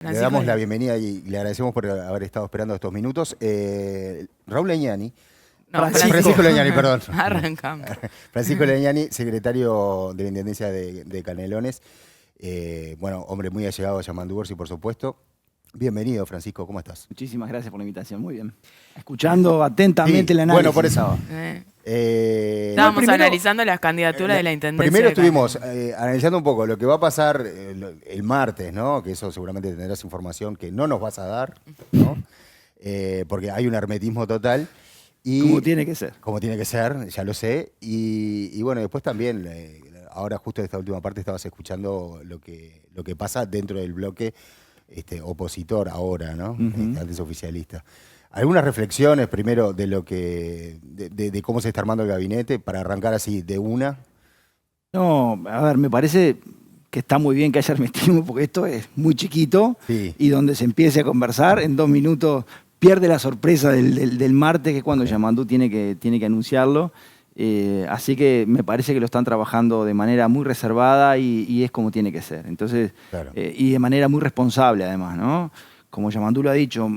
Le damos la bienvenida y le agradecemos por haber estado esperando estos minutos. Raúl Legnani. No, Francisco Legnani, perdón. Arrancamos. Francisco Legnani, secretario de la Intendencia de Canelones. Bueno, hombre muy allegado a Yamandú, por supuesto. Bienvenido, Francisco, ¿cómo estás? Muchísimas gracias por la invitación, muy bien. Escuchando atentamente el análisis. Bueno, por eso. Estábamos analizando las candidaturas de la Intendencia. Primero estuvimos analizando un poco lo que va a pasar el martes, ¿no? Que eso seguramente tendrás información que no nos vas a dar, ¿no? Porque hay un hermetismo total. Y, como tiene que ser. Como tiene que ser, ya lo sé. Y bueno, después también, ahora justo en esta última parte estabas escuchando lo que pasa dentro del bloque opositor ahora, ¿no? Antes oficialista. Algunas reflexiones primero de lo de cómo se está armando el gabinete para arrancar así de una. No, a ver, me parece que está muy bien que haya hermetismo porque esto es muy chiquito y donde se empiece a conversar en 2 minutos pierde la sorpresa del martes, que es cuando Yamandú tiene que anunciarlo. Así que me parece que lo están trabajando de manera muy reservada y es como tiene que ser. Entonces, claro. Y de manera muy responsable además, ¿no? Como Yamandú lo ha dicho,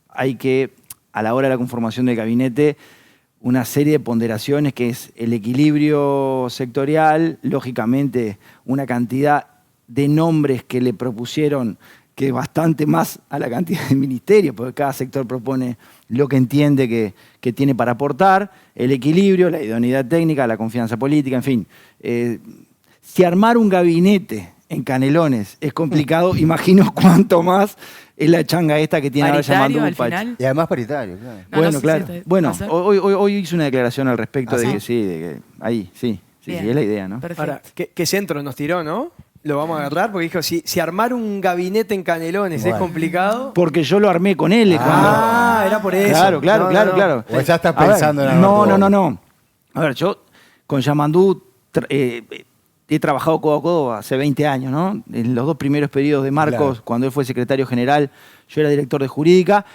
hay que, a la hora de la conformación del gabinete, una serie de ponderaciones que es el equilibrio sectorial, lógicamente una cantidad de nombres que le propusieron que bastante más a la cantidad de ministerios, porque cada sector propone lo que entiende que tiene para aportar, el equilibrio, la idoneidad técnica, la confianza política, en fin. Si armar un gabinete en Canelones es complicado, imagino cuánto más es la changa esta que tiene ahora Yamandú al final. Y además paritario, claro. No, bueno, claro. Bueno, hoy hice una declaración al respecto de que sí, de que ahí, sí, es la idea, ¿no? Perfecto. Ahora, ¿qué centro nos tiró, no? Lo vamos a agarrar porque dijo, si armar un gabinete en Canelones es complicado. Porque yo lo armé con él. Era por eso. Claro. O ya estás pensando en algo. No. A ver, yo con Yamandú he trabajado codo a codo hace 20 años, ¿no? En los 2 primeros periodos de Marcos, cuando él fue secretario general, yo era director de jurídica,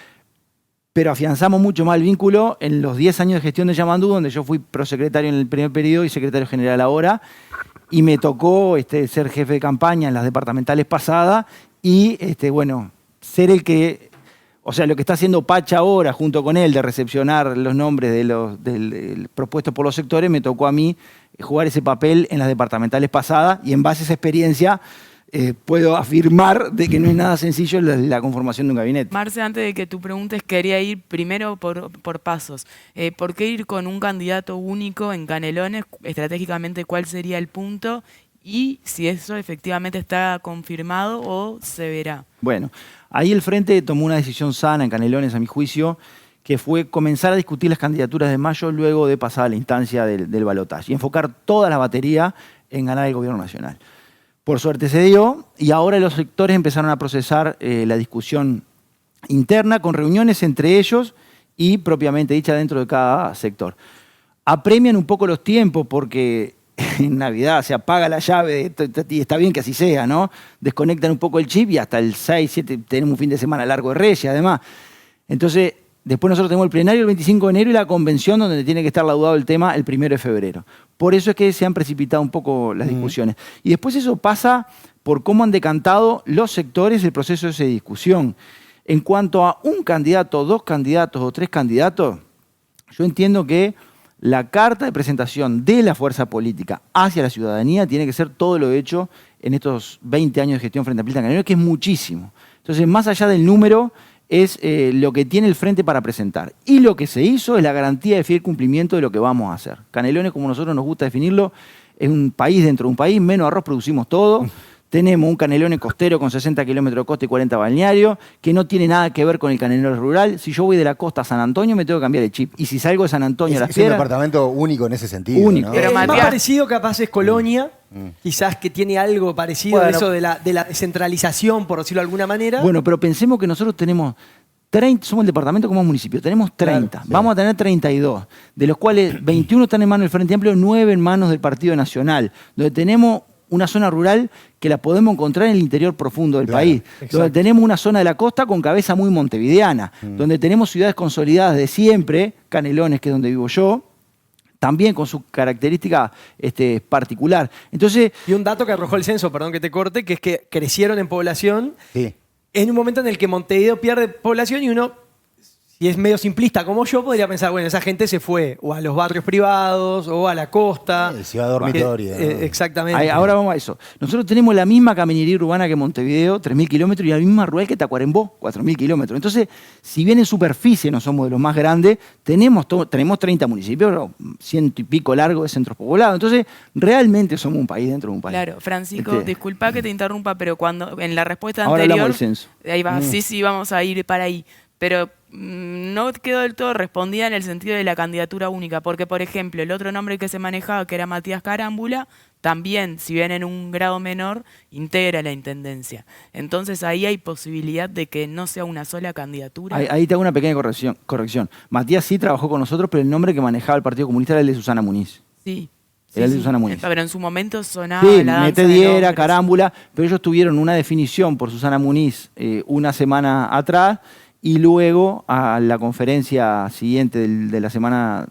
pero afianzamos mucho más el vínculo en los 10 años de gestión de Yamandú, donde yo fui prosecretario en el primer periodo y secretario general ahora. Y me tocó ser jefe de campaña en las departamentales pasadas y, bueno, ser el que, o sea, lo que está haciendo Pacha ahora junto con él de recepcionar los nombres de propuestos por los sectores, me tocó a mí jugar ese papel en las departamentales pasadas y en base a esa experiencia puedo afirmar de que no es nada sencillo la conformación de un gabinete. Marce, antes de que tú preguntes, quería ir primero por pasos. ¿Por qué ir con un candidato único en Canelones? Estratégicamente, ¿cuál sería el punto? Y si eso efectivamente está confirmado o se verá. Bueno, ahí el Frente tomó una decisión sana en Canelones, a mi juicio, que fue comenzar a discutir las candidaturas de mayo luego de pasar a la instancia del balotaje y enfocar toda la batería en ganar el gobierno nacional. Por suerte se dio y ahora los sectores empezaron a procesar la discusión interna con reuniones entre ellos y propiamente dicha dentro de cada sector. Apremian un poco los tiempos porque en Navidad se apaga la llave y está bien que así sea, ¿no? Desconectan un poco el chip y hasta el 6, 7 tenemos un fin de semana largo de Reyes además. Entonces, después nosotros tenemos el plenario el 25 de enero y la convención donde tiene que estar laudado el tema el 1 de febrero. Por eso es que se han precipitado un poco las discusiones. Y después eso pasa por cómo han decantado los sectores el proceso de esa discusión. En cuanto a un candidato, 2 candidatos o 3 candidatos, yo entiendo que la carta de presentación de la fuerza política hacia la ciudadanía tiene que ser todo lo hecho en estos 20 años de gestión frente a Ampliación Canelones, que es muchísimo. Entonces, más allá del número, es lo que tiene el Frente para presentar. Y lo que se hizo es la garantía de fiel cumplimiento de lo que vamos a hacer. Canelones, como nosotros nos gusta definirlo, es un país dentro de un país, menos arroz producimos todo. Tenemos un Canelones costero con 60 kilómetros de costa y 40 balnearios, que no tiene nada que ver con el Canelones rural. Si yo voy de la costa a San Antonio, me tengo que cambiar el chip. Y si salgo de San Antonio a Las Piedras... Es un departamento único en ese sentido, único. ¿no? Pero más parecido capaz es Colonia, quizás que tiene algo parecido a eso de la descentralización, por decirlo de alguna manera. Bueno, pero pensemos que nosotros tenemos 30, somos el departamento como municipio, tenemos 30, claro, vamos a tener 32, de los cuales 21 están en manos del Frente Amplio, 9 en manos del Partido Nacional, donde tenemos una zona rural que la podemos encontrar en el interior profundo del país, donde tenemos una zona de la costa con cabeza muy montevideana, donde tenemos ciudades consolidadas de siempre, Canelones, que es donde vivo yo, también con su característica particular. Entonces, y un dato que arrojó el censo, perdón que te corte, que es que crecieron en población en un momento en el que Montevideo pierde población y uno, si es medio simplista como yo, podría pensar, bueno, esa gente se fue o a los barrios privados o a la costa. Ciudad dormitorio. Exactamente. Ahora vamos a eso. Nosotros tenemos la misma caminería urbana que Montevideo, 3.000 kilómetros, y la misma rural que Tacuarembó, 4.000 kilómetros. Entonces, si bien en superficie no somos de los más grandes, tenemos 30 municipios, pero 100 y pico largo de centros poblados. Entonces, realmente somos un país dentro de un país. Claro, Francisco, disculpa que te interrumpa, pero cuando en la respuesta Ahora anterior... hablamos del censo. Ahí va, sí, vamos a ir para ahí. Pero no quedó del todo respondida en el sentido de la candidatura única, porque, por ejemplo, el otro nombre que se manejaba, que era Matías Carámbula, también, si bien en un grado menor, integra la intendencia. Entonces ahí hay posibilidad de que no sea una sola candidatura. Ahí te hago una pequeña corrección. Matías sí trabajó con nosotros, pero el nombre que manejaba el Partido Comunista era el de Susana Muniz. Sí. Era el de Susana Muniz. Pero en su momento sonaba Sí, la danza Mete de Diera, nombres. Carámbula, pero ellos tuvieron una definición por Susana Muniz una semana atrás, y luego a la conferencia siguiente de la semana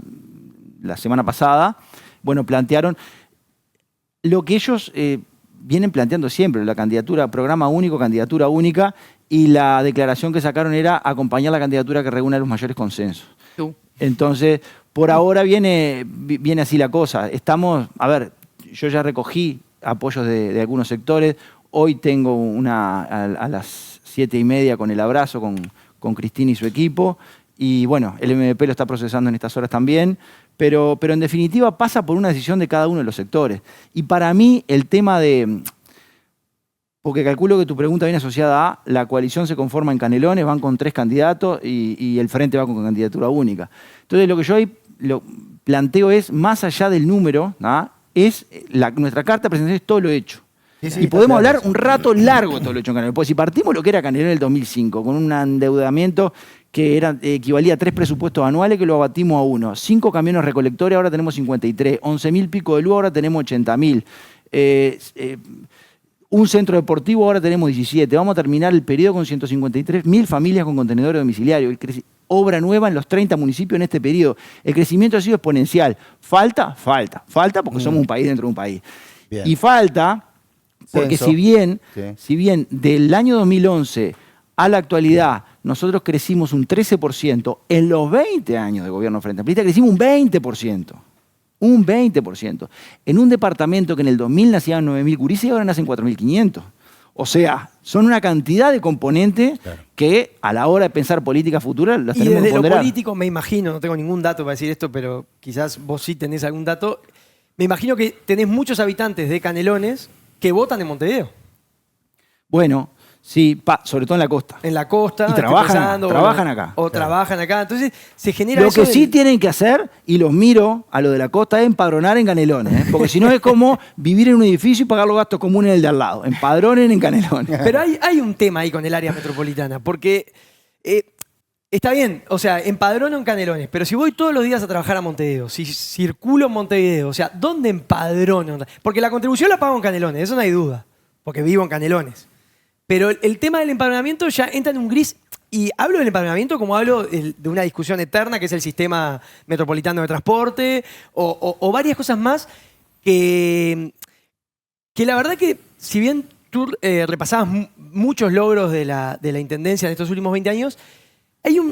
pasada, bueno, plantearon lo que ellos vienen planteando siempre, la candidatura, programa único, candidatura única, y la declaración que sacaron era acompañar la candidatura que reúna los mayores consensos. Tú. Entonces, por ahora viene así la cosa. A ver, yo ya recogí apoyos de algunos sectores, hoy tengo a las 7:30 con el abrazo con Cristina y su equipo, y bueno, el MVP lo está procesando en estas horas también, pero en definitiva pasa por una decisión de cada uno de los sectores. Y para mí el tema porque calculo que tu pregunta viene asociada a la coalición se conforma en Canelones, van con 3 candidatos y el Frente va con candidatura única. Entonces lo que yo ahí planteo es, más allá del número, es nuestra carta de presentación es todo lo hecho. Sí, y podemos hablar un rato largo de todo lo hecho en Canelones. Porque si partimos lo que era Canelones en el 2005, con un endeudamiento que equivalía a 3 presupuestos anuales, que lo abatimos a 1. 5 camiones recolectores, ahora tenemos 53. 11.000 pico de luz, ahora tenemos 80.000. Un centro deportivo, ahora tenemos 17. Vamos a terminar el periodo con 153.000 familias con contenedores domiciliarios. Obra nueva en los 30 municipios en este periodo. El crecimiento ha sido exponencial. ¿Falta? Falta porque somos un país dentro de un país. Bien. Y falta porque si bien del año 2011 a la actualidad nosotros crecimos un 13%, en los 20 años de gobierno Frente Amplista crecimos un 20%. Un 20%. En un departamento que en el 2000 nacían 9.000 gurises y ahora nacen 4.500. O sea, son una cantidad de componentes que a la hora de pensar política futura las tenemos que ponderar. Y desde lo político me imagino, no tengo ningún dato para decir esto, pero quizás vos sí tenés algún dato, me imagino que tenés muchos habitantes de Canelones que votan en Montevideo. Bueno, sí, sobre todo en la costa. En la costa. Y trabajan acá. O trabajan acá. Entonces se genera Lo eso que sí tienen que hacer, y los miro a lo de la costa, es empadronar en Canelones. Porque si no es como vivir en un edificio y pagar los gastos comunes en el de al lado. Empadronen en Canelones. Pero hay un tema ahí con el área metropolitana. Porque está bien, o sea, empadrono en Canelones, pero si voy todos los días a trabajar a Montevideo, si circulo en Montevideo, o sea, ¿dónde empadrono? Porque la contribución la pago en Canelones, eso no hay duda, porque vivo en Canelones. Pero el tema del empadronamiento ya entra en un gris, y hablo del empadronamiento como hablo de una discusión eterna, que es el sistema metropolitano de transporte, o varias cosas más, que la verdad que, si bien tú repasabas muchos logros de la Intendencia en estos últimos 20 años,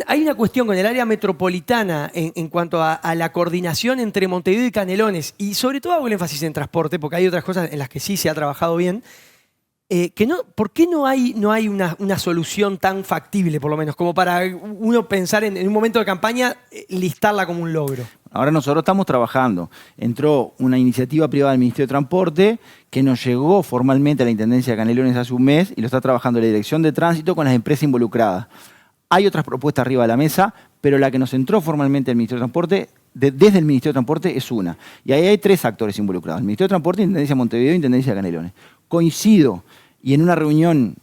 hay una cuestión con el área metropolitana en cuanto a la coordinación entre Montevideo y Canelones, y sobre todo hago el énfasis en transporte, porque hay otras cosas en las que sí se ha trabajado bien, ¿por qué no hay una solución tan factible, por lo menos, como para uno pensar en un momento de campaña, listarla como un logro? Ahora nosotros estamos trabajando. Entró una iniciativa privada del Ministerio de Transporte que nos llegó formalmente a la Intendencia de Canelones hace un mes y lo está trabajando la Dirección de Tránsito con las empresas involucradas. Hay otras propuestas arriba de la mesa, pero la que nos entró formalmente al Ministerio de Transporte, desde el Ministerio de Transporte, es una. Y ahí hay 3 actores involucrados. El Ministerio de Transporte, Intendencia de Montevideo e Intendencia de Canelones. Coincido, y en una reunión,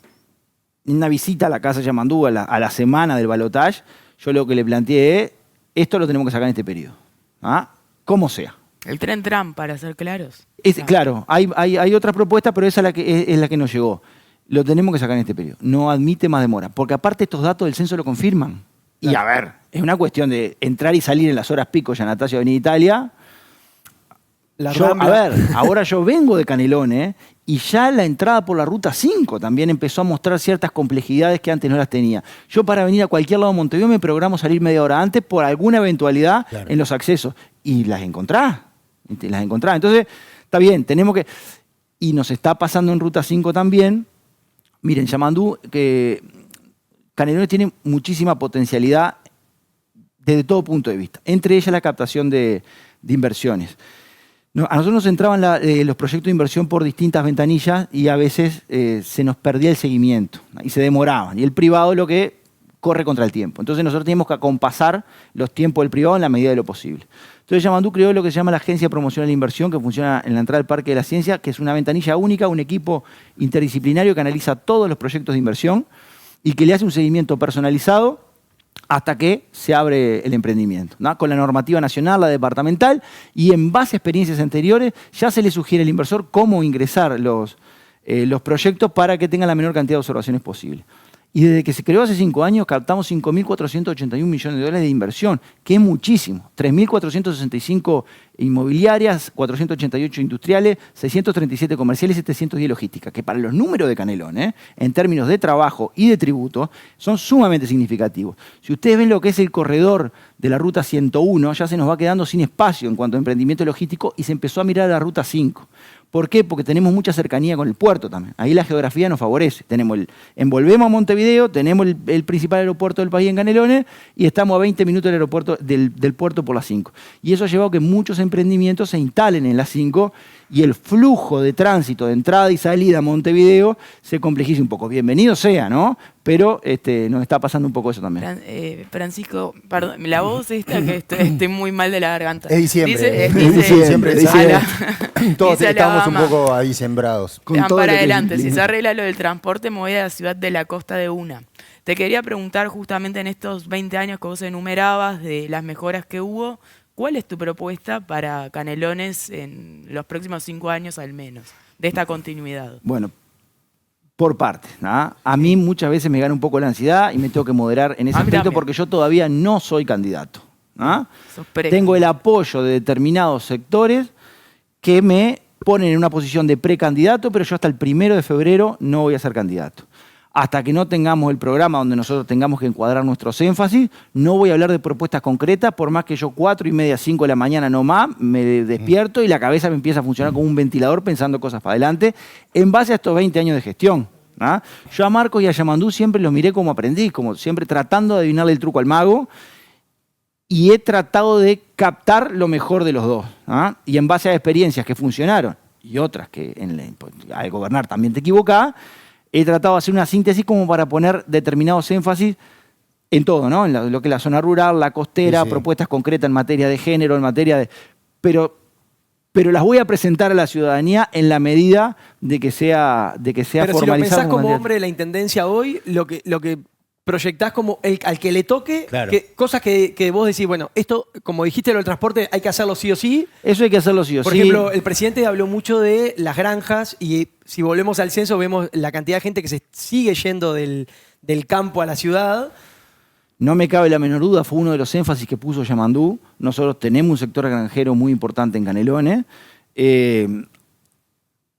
en una visita a la Casa Yamandú a la semana del balotaje, yo lo que le planteé es, esto lo tenemos que sacar en este periodo. Como sea. El tren tram, para ser claros. Claro, hay otra propuesta, pero esa es la que nos llegó. Lo tenemos que sacar en este periodo. No admite más demora. Porque aparte estos datos del censo lo confirman. Y a ver, es una cuestión de entrar y salir en las horas pico ya Natalia Avenida Italia. La A Rambla. ver, ahora yo vengo de Canelones y ya la entrada por la Ruta 5 también empezó a mostrar ciertas complejidades que antes no las tenía. Yo para venir a cualquier lado de Montevideo me programo salir media hora antes por alguna eventualidad en los accesos. Y las encontrás. Entonces, está bien, tenemos que... Y nos está pasando en Ruta 5 también. Miren, Yamandú, que Canelones tiene muchísima potencialidad desde todo punto de vista. Entre ellas la captación de inversiones. A nosotros nos entraban los proyectos de inversión por distintas ventanillas y a veces se nos perdía el seguimiento y se demoraban. Y el privado lo que corre contra el tiempo. Entonces nosotros teníamos que acompasar los tiempos del privado en la medida de lo posible. Entonces Yamandú creó lo que se llama la Agencia de Promoción de la Inversión, que funciona en la entrada del Parque de la Ciencia, que es una ventanilla única, un equipo interdisciplinario que analiza todos los proyectos de inversión y que le hace un seguimiento personalizado hasta que se abre el emprendimiento, ¿no? Con la normativa nacional, la departamental, y en base a experiencias anteriores ya se le sugiere al inversor cómo ingresar los proyectos para que tengan la menor cantidad de observaciones posible. Y desde que se creó hace 5 años captamos 5.481 millones de dólares de inversión, que es muchísimo. 3.465 inmobiliarias, 488 industriales, 637 comerciales y 710 logísticas, que para los números de Canelones, en términos de trabajo y de tributo, son sumamente significativos. Si ustedes ven lo que es el corredor de la Ruta 101, ya se nos va quedando sin espacio en cuanto a emprendimiento logístico y se empezó a mirar a la Ruta 5. ¿Por qué? Porque tenemos mucha cercanía con el puerto también. Ahí la geografía nos favorece. Envolvemos a Montevideo, tenemos el principal aeropuerto del país en Canelones y estamos a 20 minutos del aeropuerto, del puerto por la 5. Y eso ha llevado a que muchos emprendimientos se instalen en la 5 y el flujo de tránsito de entrada y salida a Montevideo se complejice un poco. Bienvenido sea, ¿no? Pero nos está pasando un poco eso también. Francisco, perdón, la voz esta que estoy muy mal de la garganta. Es diciembre. Dice Todos dice estamos un Alabama, poco ahí sembrados. Con van todo para lo que- adelante. Si se arregla lo del transporte, me voy a la ciudad de la costa de una. Te quería preguntar justamente en estos 20 años que vos enumerabas de las mejoras que hubo, ¿cuál es tu propuesta para Canelones en los próximos 5 años al menos, de esta continuidad? Bueno, por partes, ¿no? A mí muchas veces me gana un poco la ansiedad y me tengo que moderar en ese A mí aspecto también. porque yo todavía no soy candidato, ¿no? Sos preco. Tengo el apoyo de determinados sectores que me ponen en una posición de precandidato, pero yo hasta el 1 de febrero no voy a ser candidato. Hasta que no tengamos el programa donde nosotros tengamos que encuadrar nuestros énfasis, no voy a hablar de propuestas concretas, por más que yo 4:30, 5 de la mañana no más, me despierto y la cabeza me empieza a funcionar como un ventilador pensando cosas para adelante, en base a estos 20 años de gestión. ¿Ah? Yo a Marcos y a Yamandú siempre los miré como aprendiz, como siempre tratando de adivinarle el truco al mago, y he tratado de captar lo mejor de los dos. ¿Ah? Y en base a experiencias que funcionaron y otras que al gobernar también te equivocás, he tratado de hacer una síntesis como para poner determinados énfasis en todo, ¿no? En lo que es la zona rural, la costera, Sí, sí. propuestas concretas en materia de género, en materia de... Pero las voy a presentar a la ciudadanía en la medida de que sea Pero si lo formalizado. pensás como candidato. hombre de la intendencia hoy, lo que proyectás como al que le toque, Claro. cosas que vos decís, bueno, esto, como dijiste, lo del transporte hay que hacerlo sí o sí. Eso hay que hacerlo sí o Por sí. ejemplo, el presidente habló mucho de las granjas y si volvemos al censo vemos la cantidad de gente que se sigue yendo del campo a la ciudad. No me cabe la menor duda, fue uno de los énfasis que puso Yamandú. Nosotros tenemos un sector granjero muy importante en Canelones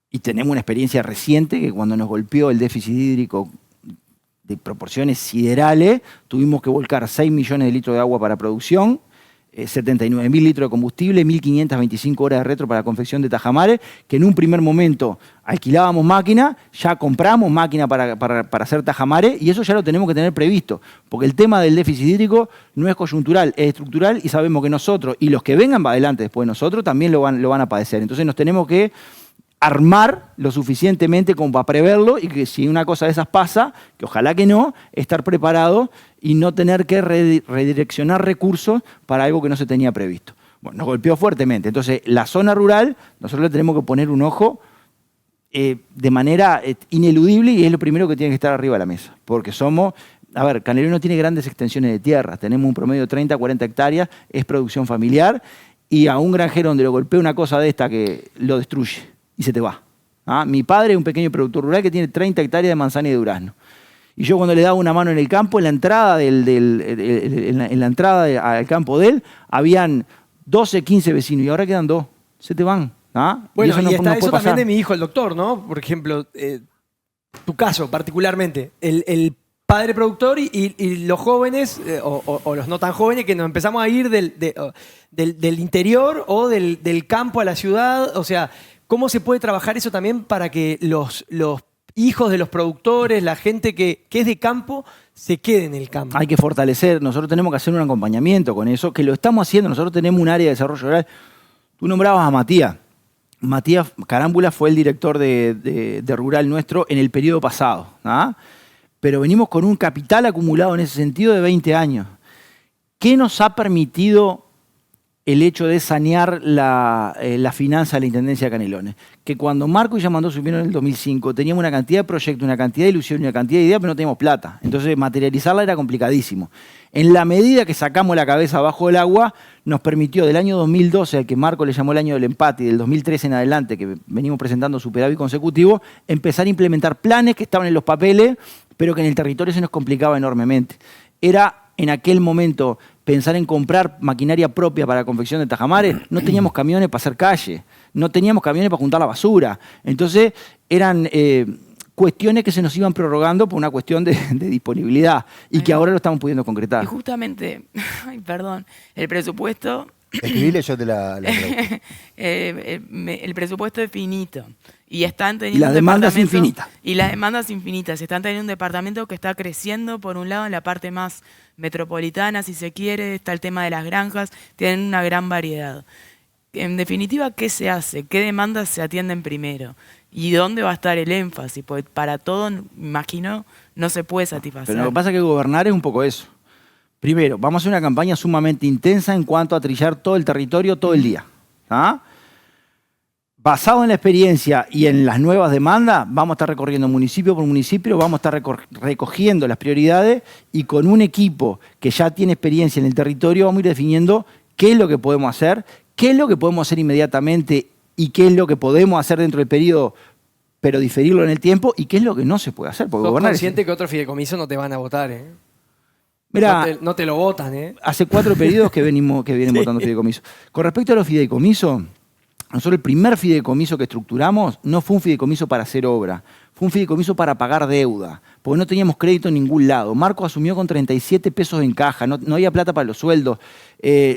y tenemos una experiencia reciente que cuando nos golpeó el déficit hídrico de proporciones siderales, tuvimos que volcar 6 millones de litros de agua para producción, 79.000 litros de combustible, 1.525 horas de retro para la confección de tajamares, que en un primer momento alquilábamos máquina, ya compramos máquina para hacer tajamares y eso ya lo tenemos que tener previsto, porque el tema del déficit hídrico no es coyuntural, es estructural y sabemos que nosotros y los que vengan para adelante después de nosotros también lo van a padecer. Entonces nos tenemos que armar lo suficientemente como para preverlo y que si una cosa de esas pasa, que ojalá que no, estar preparado y no tener que redireccionar recursos para algo que no se tenía previsto. Bueno, nos golpeó fuertemente. Entonces, la zona rural, nosotros le tenemos que poner un ojo de manera ineludible y es lo primero que tiene que estar arriba de la mesa. Porque Canelones no tiene grandes extensiones de tierra, tenemos un promedio de 30 a 40 hectáreas, es producción familiar y a un granjero donde lo golpea una cosa de esta que lo destruye y se te va. ¿Ah? Mi padre es un pequeño productor rural que tiene 30 hectáreas de manzana y de durazno. Y yo cuando le daba una mano en el campo, en la entrada, al campo de él, habían 12, 15 vecinos y ahora quedan 2. se te van. ¿Ah? Bueno, eso y está puede eso pasar. también de mi hijo, el doctor, ¿no? Por ejemplo, tu caso particularmente, el padre productor y los jóvenes, o los no tan jóvenes, que nos empezamos a ir del interior o del campo a la ciudad. O sea, ¿cómo se puede trabajar eso también para que los hijos de los productores, la gente que es de campo, se quede en el campo? Hay que fortalecer, nosotros tenemos que hacer un acompañamiento con eso, que lo estamos haciendo, nosotros tenemos un área de desarrollo rural. Tú nombrabas a Matías. Matías Carámbula fue el director de Rural nuestro en el periodo pasado. ¿Ah? Pero venimos con un capital acumulado en ese sentido de 20 años. ¿Qué nos ha permitido el hecho de sanear la finanza de la Intendencia de Canelones? Que cuando Marco y Yamandó subieron en el 2005, teníamos una cantidad de proyectos, una cantidad de ilusiones, una cantidad de ideas, pero no teníamos plata. Entonces materializarla era complicadísimo. En la medida que sacamos la cabeza abajo del agua, nos permitió del año 2012, al que Marco le llamó el año del empate, y del 2013 en adelante, que venimos presentando superávit consecutivo, empezar a implementar planes que estaban en los papeles, pero que en el territorio se nos complicaba enormemente. Era en aquel momento pensar en comprar maquinaria propia para la confección de tajamares. No teníamos camiones para hacer calle, no teníamos camiones para juntar la basura. Entonces eran cuestiones que se nos iban prorrogando por una cuestión de disponibilidad y que ahora lo estamos pudiendo concretar. Y justamente, ay, perdón, el presupuesto... Escribile, yo te la traduzco. El presupuesto es finito. Y están teniendo Y las un demandas departamento- infinitas. Y las demandas infinitas. Están teniendo un departamento que está creciendo, por un lado, en la parte más metropolitana, si se quiere. Está el tema de las granjas. Tienen una gran variedad. En definitiva, ¿qué se hace? ¿Qué demandas se atienden primero? ¿Y dónde va a estar el énfasis? Porque para todo, imagino, no se puede satisfacer. Pero lo que pasa es que gobernar es un poco eso. Primero, vamos a hacer una campaña sumamente intensa en cuanto a trillar todo el territorio todo el día. ¿Ah? Basado en la experiencia y en las nuevas demandas, vamos a estar recorriendo municipio por municipio, vamos a estar recogiendo las prioridades y con un equipo que ya tiene experiencia en el territorio vamos a ir definiendo qué es lo que podemos hacer, qué es lo que podemos hacer inmediatamente y qué es lo que podemos hacer dentro del periodo, pero diferirlo en el tiempo, y qué es lo que no se puede hacer. Porque Sos gobernar es... consciente que otros fideicomisos no te van a votar, ¿eh? Mirá, No te lo votan, ¿eh? hace 4 periodos que vienen votando fideicomisos. Con respecto a los fideicomisos, nosotros el primer fideicomiso que estructuramos no fue un fideicomiso para hacer obra, fue un fideicomiso para pagar deuda, porque no teníamos crédito en ningún lado. Marco asumió con 37 pesos en caja, no había plata para los sueldos,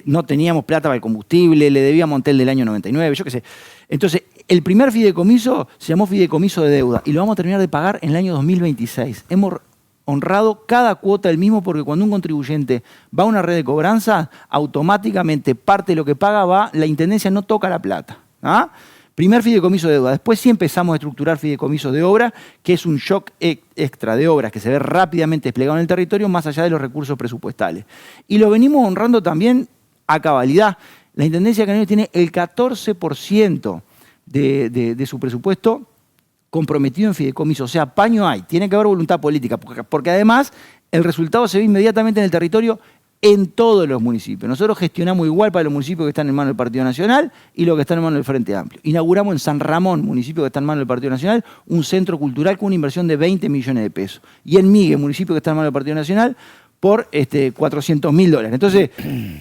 no teníamos plata para el combustible, le debíamos a Montel del año 99, yo qué sé. Entonces, el primer fideicomiso se llamó fideicomiso de deuda y lo vamos a terminar de pagar en el año 2026. Hemos honrado cada cuota del mismo, porque cuando un contribuyente va a una red de cobranza, automáticamente parte de lo que paga va, la Intendencia no toca la plata. ¿Ah? Primer fideicomiso de deuda. Después sí empezamos a estructurar fideicomisos de obra, que es un shock extra de obras que se ve rápidamente desplegado en el territorio, más allá de los recursos presupuestales. Y lo venimos honrando también a cabalidad. La Intendencia de Canelones tiene el 14% de su presupuesto comprometido en fideicomiso. O sea, paño hay. Tiene que haber voluntad política, porque además el resultado se ve inmediatamente en el territorio en todos los municipios. Nosotros gestionamos igual para los municipios que están en manos del Partido Nacional y los que están en manos del Frente Amplio. Inauguramos en San Ramón, municipio que está en manos del Partido Nacional, un centro cultural con una inversión de 20 millones de pesos. Y en Migue, municipio que está en manos del Partido Nacional, por $400.000. Entonces,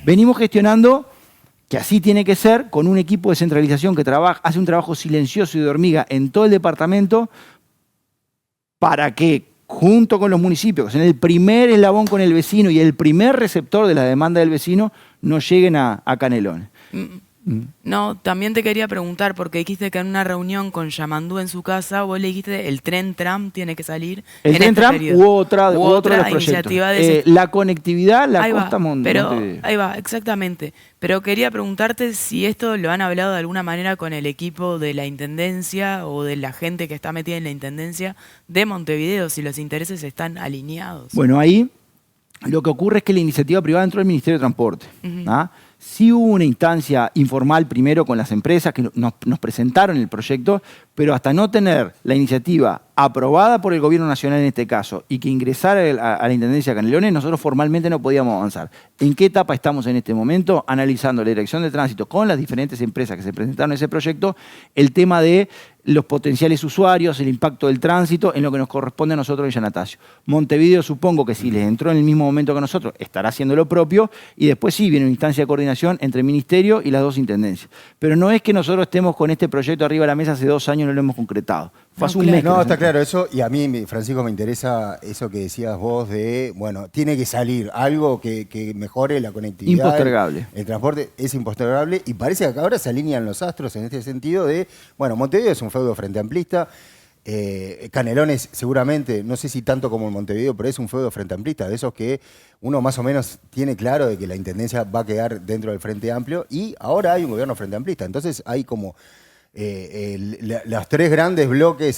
venimos gestionando, que así tiene que ser, con un equipo de centralización que hace un trabajo silencioso y de hormiga en todo el departamento, para que junto con los municipios, que son el primer eslabón con el vecino y el primer receptor de la demanda del vecino, no lleguen a Canelones. No, también te quería preguntar, porque dijiste que en una reunión con Yamandú en su casa, vos le dijiste el tren tram tiene que salir. El tren tram u otro de los proyectos. Iniciativa de la conectividad, la ahí costa pero ahí va, exactamente. Pero quería preguntarte si esto lo han hablado de alguna manera con el equipo de la Intendencia o de la gente que está metida en la Intendencia de Montevideo, si los intereses están alineados. Bueno, ahí lo que ocurre es que la iniciativa privada entró al Ministerio de Transporte. ¿Ah? Sí hubo una instancia informal primero con las empresas que nos presentaron el proyecto, pero hasta no tener la iniciativa aprobada por el Gobierno Nacional en este caso y que ingresara a la Intendencia de Canelones, nosotros formalmente no podíamos avanzar. ¿En qué etapa estamos en este momento? Analizando la Dirección de Tránsito con las diferentes empresas que se presentaron en ese proyecto, el tema de los potenciales usuarios, el impacto del tránsito, en lo que nos corresponde a nosotros en Yanatacio. Montevideo, supongo que si les entró en el mismo momento que nosotros, estará haciendo lo propio, y después sí viene una instancia de coordinación entre el Ministerio y las dos intendencias. Pero no es que nosotros estemos con este proyecto arriba de la mesa hace 2 años y no lo hemos concretado. Fue hace un mes. No, está claro eso, y a mí, Francisco, me interesa eso que decías vos de, bueno, tiene que salir algo que mejore la conectividad. Impostergable. El transporte es impostergable, y parece que ahora se alinean los astros en este sentido de, bueno, Montevideo es un feudo frente amplista, Canelones seguramente, no sé si tanto como en Montevideo, pero es un feudo frente amplista, de esos que uno más o menos tiene claro de que la intendencia va a quedar dentro del Frente Amplio, y ahora hay un gobierno frente amplista, entonces hay como los 3 grandes bloques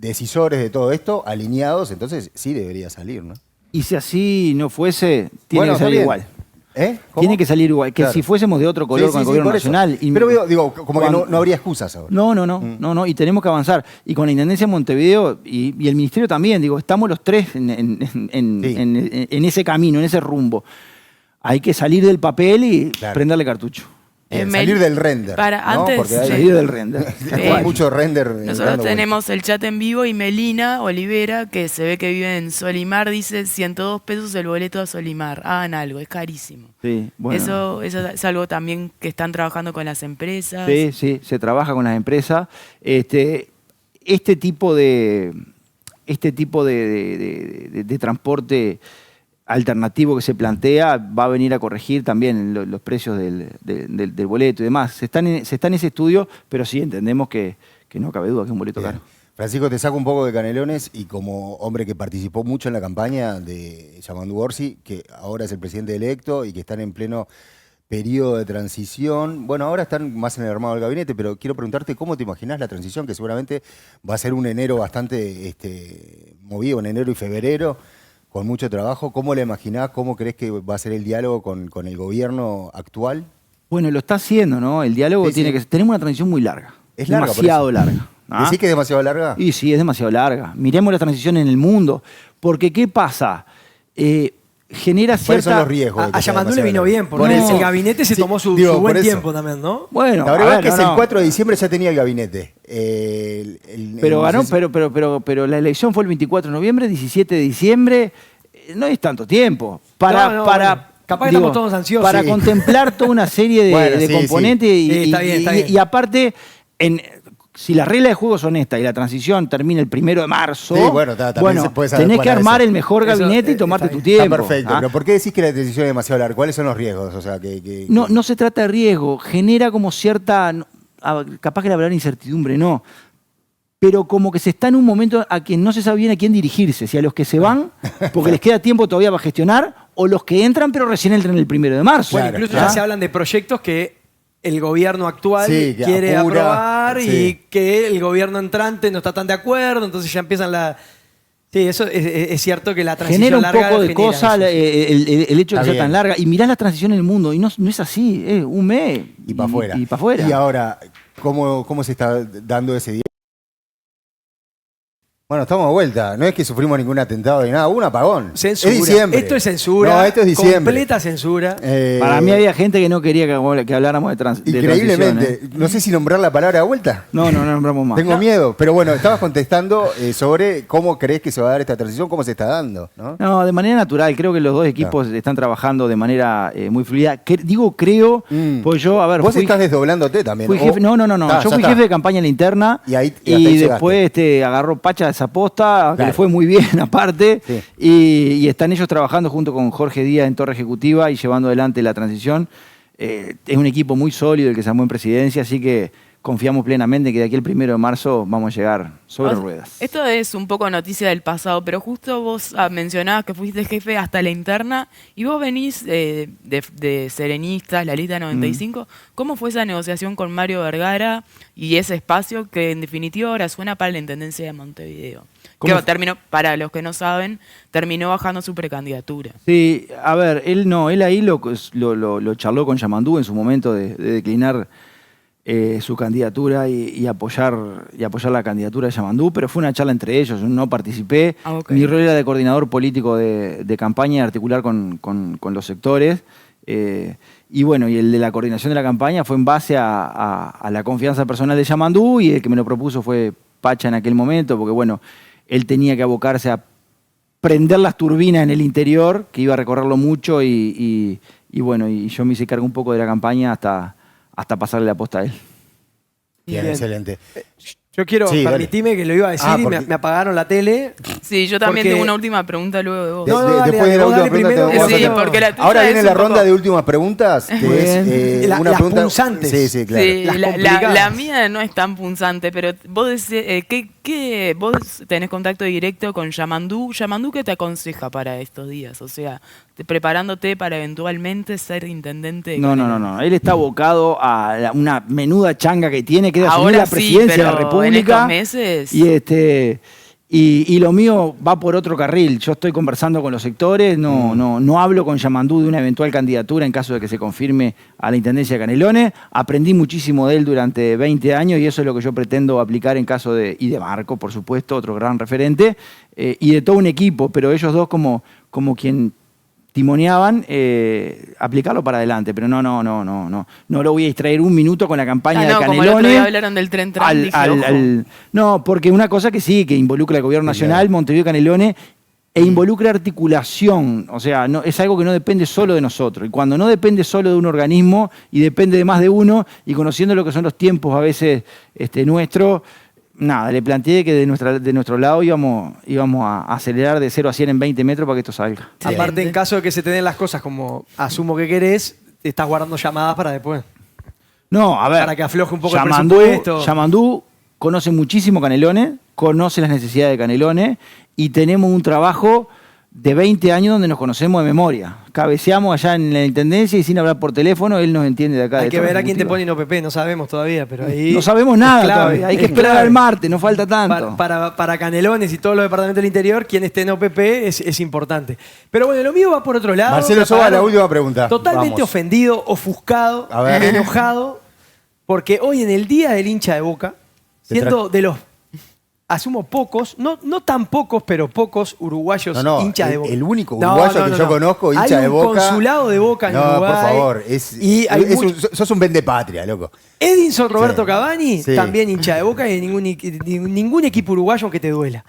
decisores de todo esto alineados, entonces sí debería salir, ¿no? Y si así no fuese, tiene Bueno, que salir está igual. ¿Cómo? Tiene que salir igual. Que Claro. si fuésemos de otro color con el gobierno por eso. nacional. Pero digo, como que no habría excusas ahora. No, y tenemos que avanzar. Y con la Intendencia de Montevideo y el Ministerio también, digo, estamos los 3 en ese camino, en ese rumbo. Hay que salir del papel y prenderle cartucho. Salir del render. Antes salir del render. Hay mucho render. Nosotros tenemos el chat en vivo y Melina Olivera, que se ve que vive en Solimar, dice 102 pesos el boleto a Solimar. Hagan algo, es carísimo. Sí, bueno. Eso es algo también que están trabajando con las empresas. Sí, se trabaja con las empresas. Este tipo de transporte alternativo que se plantea va a venir a corregir también los precios del boleto y demás. Se está en ese estudio, pero sí entendemos que no cabe duda que es un boleto caro. Francisco, te saco un poco de Canelones, y como hombre que participó mucho en la campaña de Yamandu Orsi, que ahora es el presidente electo y que están en pleno periodo de transición. Bueno, ahora están más en el armado del gabinete, pero quiero preguntarte cómo te imaginás la transición, que seguramente va a ser un enero bastante movido, en enero y febrero, con mucho trabajo. ¿Cómo la imaginás? ¿Cómo crees que va a ser el diálogo con el gobierno actual? Bueno, lo está haciendo, ¿no? El diálogo tiene que... Tenemos una transición muy larga. Es larga, demasiado larga. ¿Decís que es demasiado larga? Y sí, es demasiado larga. Miremos la transición en el mundo. Porque, ¿qué pasa? Genera cierta... ¿Cuáles son los riesgos? A Yamandu le vino bien, porque el gabinete se tomó su buen tiempo también, ¿no? Bueno, la verdad es que el 4 de diciembre ya tenía el gabinete. Pero la elección fue el 24 de noviembre, 17 de diciembre. No es tanto tiempo. Capaz que estamos todos ansiosos. Para contemplar toda una serie de componentes. Está bien. Y aparte, si las reglas de juego son estas y la transición termina el 1 de marzo, tenés que armar el mejor gabinete y tomarte tu tiempo. Está perfecto, pero ¿por qué decís que la transición es demasiado larga? ¿Cuáles son los riesgos? O sea, No se trata de riesgo, genera como cierta, capaz que la palabra incertidumbre no, pero como que se está en un momento a que no se sabe bien a quién dirigirse, si a los que se van, porque les queda tiempo todavía para gestionar, o los que entran pero recién entran el 1 de marzo. Bueno, incluso ya se hablan de proyectos que el gobierno actual quiere aprobar y que el gobierno entrante no está tan de acuerdo, entonces ya empiezan Sí, eso es cierto que la transición genera un larga poco de cosa eso, el hecho de que sea tan larga. Y mirás la transición en el mundo y no es así, un mes. Y para afuera. Y para afuera. Y ahora, ¿cómo se está dando ese día? Bueno, estamos de vuelta. No es que sufrimos ningún atentado ni nada. Hubo un apagón. Censura. Es diciembre. Esto es censura. No, esto es diciembre. Completa censura. Para mí había gente que no quería que habláramos de transición. Increíblemente. No sé si nombrar la palabra de vuelta. No nombramos más. Tengo miedo. Pero bueno, estabas contestando sobre cómo crees que se va a dar esta transición, cómo se está dando, ¿no? De manera natural. Creo que los dos equipos están trabajando de manera muy fluida. Creo, pues yo, a ver... Vos estás desdoblándote también. Fui jefe, no. Yo fui jefe de campaña en la interna y después agarró Pacha de Zaposta, que le fue muy bien aparte, y están ellos trabajando junto con Jorge Díaz en Torre Ejecutiva y llevando adelante la transición. Es un equipo muy sólido el que se armó en presidencia, así que confiamos plenamente que de aquí el 1 de marzo vamos a llegar sobre ruedas. Esto es un poco noticia del pasado, pero justo vos mencionabas que fuiste jefe hasta la interna y vos venís de Serenistas, la lista 95. ¿Cómo fue esa negociación con Mario Vergara y ese espacio que en definitiva ahora suena para la Intendencia de Montevideo? Que terminó, para los que no saben, terminó bajando su precandidatura. Sí, a ver, él ahí lo charló con Yamandu en su momento de declinar su candidatura y apoyar la candidatura de Yamandu, pero fue una charla entre ellos, no participé. Mi rol era de coordinador político de campaña y articular con los sectores. Y bueno, y el de la coordinación de la campaña fue en base a la confianza personal de Yamandú, y el que me lo propuso fue Pacha en aquel momento, porque bueno, él tenía que abocarse a prender las turbinas en el interior, que iba a recorrerlo mucho, y bueno, y yo me hice cargo un poco de la campaña hasta pasarle la posta a él. Bien, excelente. Yo quiero, Sí, permitime que lo iba a decir y me apagaron la tele. Sí, yo también Porque- tengo una última pregunta luego de vos. No, dale, Después de la vos última dale pregunta, primero, te voy a Sí, hacer- porque la tuya Ahora es viene un la poco- ronda de últimas preguntas, que Muy es bien. una Las pregunta... punzantes. Sí, sí, claro. Sí, Las la complicadas. mía no es tan punzante, pero vos decís, vos tenés contacto directo con Yamandú. ¿Yamandú qué te aconseja para estos días? O sea, preparándote para eventualmente ser intendente. de No. Él está abocado a una menuda changa que tiene, que es asumir Ahora la sí, presidencia de la pero República. en estos meses. Y lo mío va por otro carril. Yo estoy conversando con los sectores, no hablo con Yamandú de una eventual candidatura en caso de que se confirme a la Intendencia de Canelones. Aprendí muchísimo de él durante 20 años y eso es lo que yo pretendo aplicar en caso y de Marco, por supuesto, otro gran referente, y de todo un equipo, pero ellos dos como quien timoneaban, aplicarlo para adelante, pero no lo voy a distraer un minuto con la campaña de como el otro Canelones. día hablaron del tren tram, dije, ojo. No, porque una cosa que sí, que involucra al gobierno nacional, Montevideo y Canelones, e involucra articulación, o sea, es algo que no depende solo de nosotros. Y cuando no depende solo de un organismo y depende de más de uno, y conociendo lo que son los tiempos a veces nuestros, nada, le planteé que de nuestro lado íbamos a acelerar de 0 a 100 en 20 metros para que esto salga. Excelente. Aparte, en caso de que se te den las cosas como asumo que querés, te estás guardando llamadas para después. No, a ver. Para que afloje un poco el Yamandú, presupuesto. Yamandú conoce muchísimo Canelones, conoce las necesidades de Canelones y tenemos un trabajo de 20 años donde nos conocemos de memoria. Cabeceamos allá en la Intendencia y sin hablar por teléfono, él nos entiende de acá. Hay de que toda ver la a quién te ejecutiva. pone en OPP, no sabemos todavía, pero ahí... No sabemos nada es clave, todavía, hay que es esperar clave. al martes, no falta tanto. Para Canelones y todos los departamentos del interior, quien esté en OPP es importante. Pero bueno, lo mío va por otro lado. Marcelo Me Soba, apagaron la última pregunta. Totalmente Vamos. ofendido, ofuscado, A ver. enojado, porque hoy en el Día del Hincha de Boca, siendo de los, asumo pocos, no tan pocos, pero pocos uruguayos hinchas de Boca. El único uruguayo que yo conozco, hincha Hay de un Boca. consulado de Boca en No, Uruguay. por favor. Sos un vendepatria, loco. Edinson Roberto Sí. Cavani, Sí. también hincha de Boca y de ningún equipo uruguayo que te duela,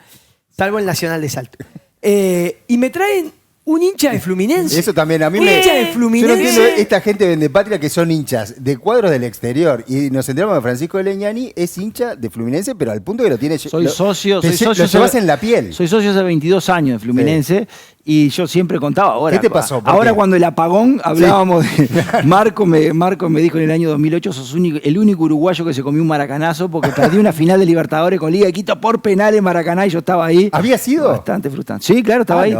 salvo el Nacional de Salto. Y me traen un hincha de Fluminense. Eso también a mí Un me... hincha de Yo no Fluminense. entiendo esta gente vendepatria que son hinchas de cuadros del exterior. Y nos enteramos que Francisco Leñani es hincha de Fluminense, pero al punto que lo tiene... Soy socio. Lo llevas en la piel. Soy socio hace 22 años de Fluminense y yo siempre contaba ahora. ¿Qué te pasó? ¿Por Ahora qué? cuando el apagón hablábamos de... Marco me dijo en el año 2008, sos el único uruguayo que se comió un maracanazo porque perdí una final de Libertadores con Liga de Quito por penal en Maracaná y yo estaba ahí. ¿Había sido? Bastante frustrante. Sí, claro, estaba ahí.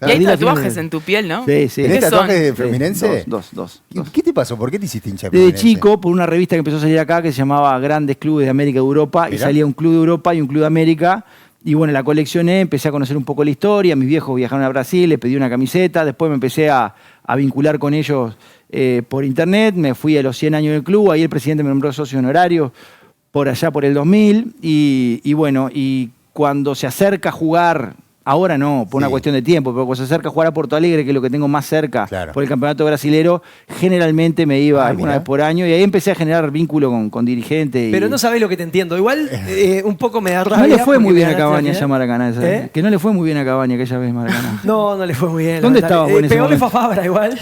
Y hay Perdí la final tatuajes de- en tu piel, ¿no? Sí, sí. ¿Tenés ¿Qué son? tatuajes de Sí, Fluminense? Dos. ¿Qué te pasó? ¿Por qué te hiciste hincha de Desde Fluminense? chico, por una revista que empezó a salir acá que se llamaba Grandes Clubes de América y Europa, y Mirá. salía un club de Europa y un club de América. Y bueno, la coleccioné, empecé a conocer un poco la historia. Mis viejos viajaron a Brasil, les pedí una camiseta. Después me empecé a vincular con ellos por internet. Me fui a los 100 años del club. Ahí el presidente me nombró socio honorario por allá por el 2000. Y bueno, y cuando se acerca a jugar... Ahora no, por una Sí. cuestión de tiempo, pero cuando se acerca a jugar a Porto Alegre, que es lo que tengo más cerca Claro. por el campeonato brasilero, generalmente me iba alguna mirá. vez por año y ahí empecé a generar vínculo con dirigentes. Pero no sabés lo que te entiendo. Igual un poco me da No rabia. le fue porque muy me bien a ganaste la Cabaña final. allá Maracaná. ¿Eh? Que no le fue muy bien a Cabaña aquella vez Maracaná. No le fue muy bien. la ¿Dónde verdad. estabas vos en ese Peor le fue a momento? Fabra igual.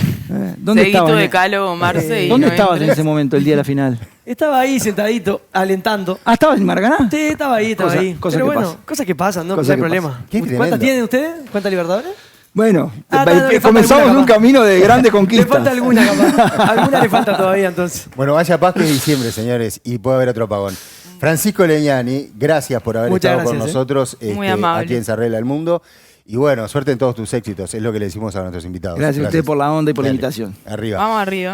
¿Dónde Seguito estabas? de Calo, Marce y ¿Dónde no estabas en entres. ese momento el día de la final? Estaba ahí sentadito, alentando. Ah, ¿estabas en Maracaná? Sí, estaba ahí. Cosas Pero que bueno, pasan. cosas que pasan, no Cosas hay que problema. pasan. Qué tremendo. ¿Cuántas tienen ustedes? ¿Cuántas Libertadores? Bueno, No, le falta comenzamos alguna un capaz. camino de grandes Le conquistas. falta alguna, capaz. Alguna le falta todavía, entonces. Bueno, vaya paz que es diciembre, señores, y puede haber otro apagón. Francisco Leñani, gracias por haber Muchas estado con gracias, nosotros Muy amable. aquí en Sarrela del Mundo. Y bueno, suerte en todos tus éxitos, es lo que le decimos a nuestros invitados. Gracias a usted por la onda y por la Dale. invitación. Arriba. Vamos arriba.